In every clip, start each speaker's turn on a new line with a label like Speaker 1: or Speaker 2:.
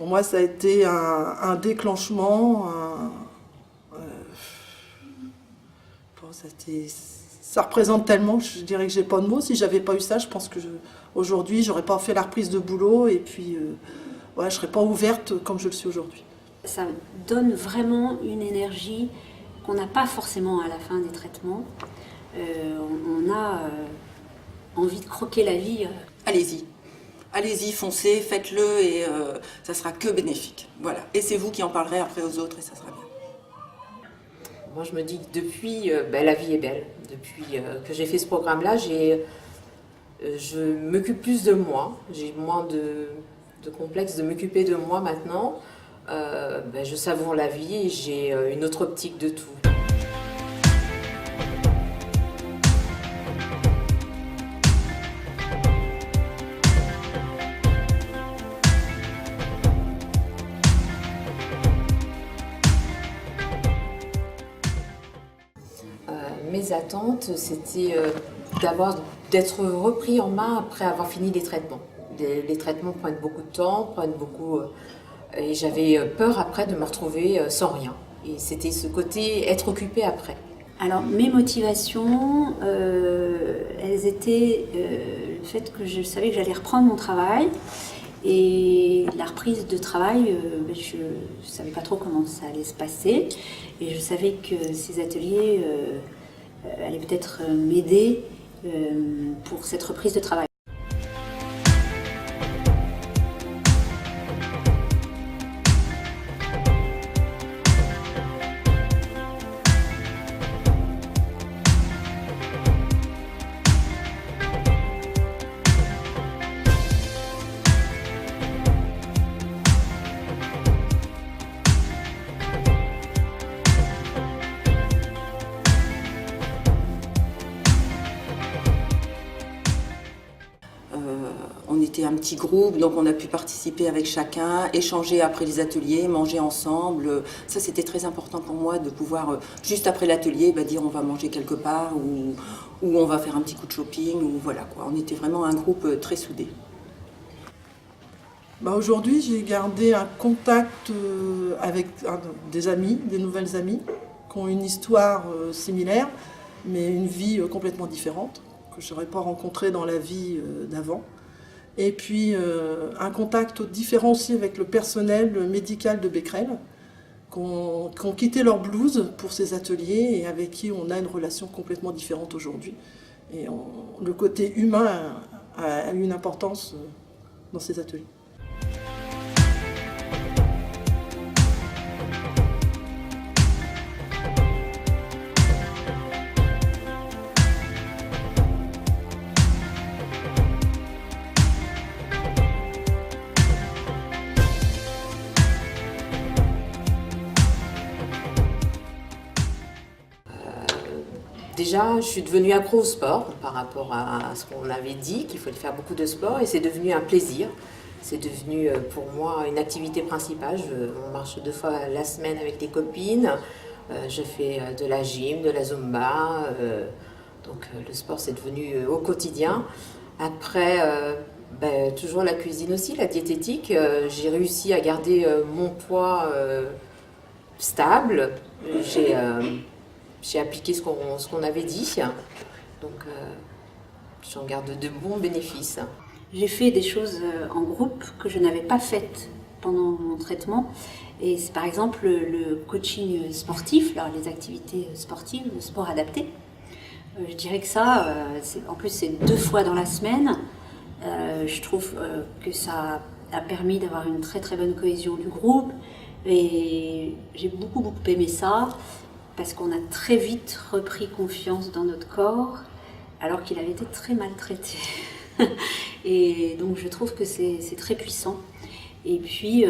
Speaker 1: moi, ça a été un déclenchement. Ça représente tellement, je dirais que j'ai pas de mots. Si j'avais pas eu ça, je pense que aujourd'hui, j'aurais pas fait la reprise de boulot et puis ouais, je serais pas ouverte comme je le suis aujourd'hui.
Speaker 2: Ça donne vraiment une énergie qu'on n'a pas forcément à la fin des traitements. On a envie de croquer la vie.
Speaker 3: Allez-y. Allez-y, foncez, faites-le et ça sera que bénéfique. Voilà. Et c'est vous qui en parlerez après aux autres et ça sera bien.
Speaker 4: Moi, je me dis que depuis, la vie est belle. Depuis que j'ai fait ce programme-là, je m'occupe plus de moi. J'ai moins de complexe de m'occuper de moi maintenant. Je savoure la vie et j'ai une autre optique de tout. Mes attentes, c'était d'être repris en main après avoir fini les traitements. Les traitements prennent beaucoup de temps, et j'avais peur après de me retrouver sans rien. Et c'était ce côté être occupé après.
Speaker 2: Alors mes motivations, elles étaient le fait que je savais que j'allais reprendre mon travail. Et la reprise de travail, je ne savais pas trop comment ça allait se passer. Et je savais que ces ateliers allaient peut-être m'aider pour cette reprise de travail.
Speaker 3: On était un petit groupe, donc on a pu participer avec chacun, échanger après les ateliers, manger ensemble. Ça, c'était très important pour moi de pouvoir, juste après l'atelier, dire on va manger quelque part ou on va faire un petit coup de shopping. Ou voilà, quoi. On était vraiment un groupe très soudé.
Speaker 1: Aujourd'hui, j'ai gardé un contact avec des amis, des nouvelles amies, qui ont une histoire similaire, mais une vie complètement différente, que je n'aurais pas rencontrée dans la vie d'avant. Et puis un contact différent aussi avec le personnel médical de Becquerel, qui ont quitté leur blouse pour ces ateliers et avec qui on a une relation complètement différente aujourd'hui. Et le côté humain a une importance dans ces ateliers.
Speaker 4: Déjà, je suis devenue accro au sport par rapport à ce qu'on avait dit, qu'il fallait faire beaucoup de sport, et c'est devenu un plaisir. C'est devenu pour moi une activité principale. On marche 2 fois la semaine avec des copines. Je fais de la gym, de la zumba. Donc le sport, c'est devenu au quotidien. Après, toujours la cuisine aussi, la diététique. J'ai réussi à garder mon poids stable. J'ai appliqué ce qu'on avait dit, donc j'en garde de bons bénéfices.
Speaker 2: J'ai fait des choses en groupe que je n'avais pas faites pendant mon traitement. Et c'est par exemple le coaching sportif, les activités sportives, le sport adapté. Je dirais que ça, en plus c'est 2 fois dans la semaine. Je trouve que ça a permis d'avoir une très très bonne cohésion du groupe. Et j'ai beaucoup aimé ça. Parce qu'on a très vite repris confiance dans notre corps, alors qu'il avait été très maltraité. Et donc je trouve que c'est très puissant. Et puis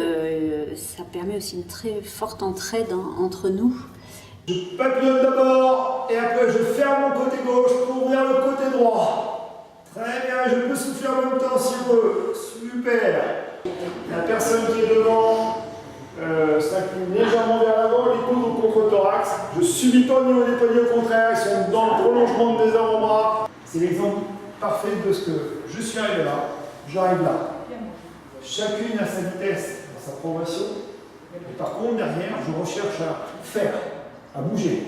Speaker 2: ça permet aussi une très forte entraide entre nous.
Speaker 5: Je papillonne d'abord, et après je ferme mon côté gauche pour ouvrir le côté droit. Très bien, je peux souffler en même temps si on veut. Super. La personne qui est devant s'incline légèrement vers l'avant, les coudes contre le thorax. Je subis pas au niveau des poignets, au contraire, ils sont dans le prolongement des avant-bras. C'est l'exemple parfait de ce que je suis arrivé là, j'arrive là. Chacune à sa vitesse sa progression. Et par contre, derrière, je recherche à faire, à bouger.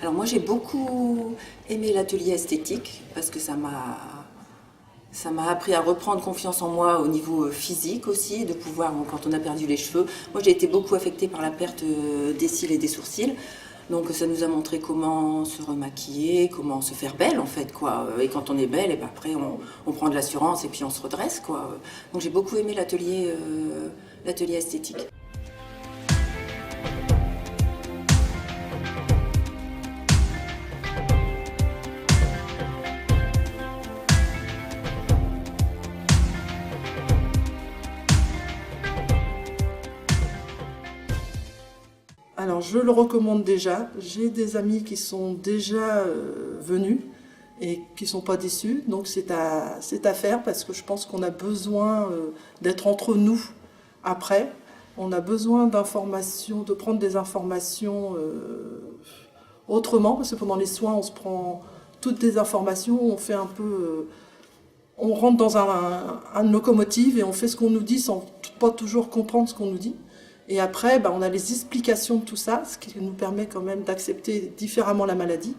Speaker 3: Alors moi j'ai beaucoup aimé l'atelier esthétique parce que ça m'a appris à reprendre confiance en moi au niveau physique aussi, de pouvoir, quand on a perdu les cheveux. Moi j'ai été beaucoup affectée par la perte des cils et des sourcils. Donc ça nous a montré comment se remaquiller, comment se faire belle en fait, quoi. Et quand on est belle, et ben après on prend de l'assurance et puis on se redresse, quoi. Donc j'ai beaucoup aimé l'atelier esthétique.
Speaker 1: Alors je le recommande déjà, j'ai des amis qui sont déjà venus et qui ne sont pas déçus, donc c'est à faire parce que je pense qu'on a besoin d'être entre nous après, on a besoin d'informations, de prendre des informations autrement, parce que pendant les soins on se prend toutes des informations, on fait un peu... on rentre dans un locomotive et on fait ce qu'on nous dit sans pas toujours comprendre ce qu'on nous dit. Et après, on a les explications de tout ça, ce qui nous permet quand même d'accepter différemment la maladie.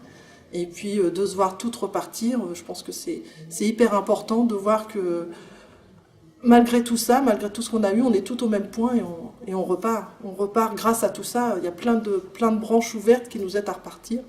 Speaker 1: Et puis de se voir tout repartir, je pense que c'est hyper important de voir que malgré tout ça, malgré tout ce qu'on a eu, on est tout au même point et on repart. On repart grâce à tout ça. Il y a plein de branches ouvertes qui nous aident à repartir.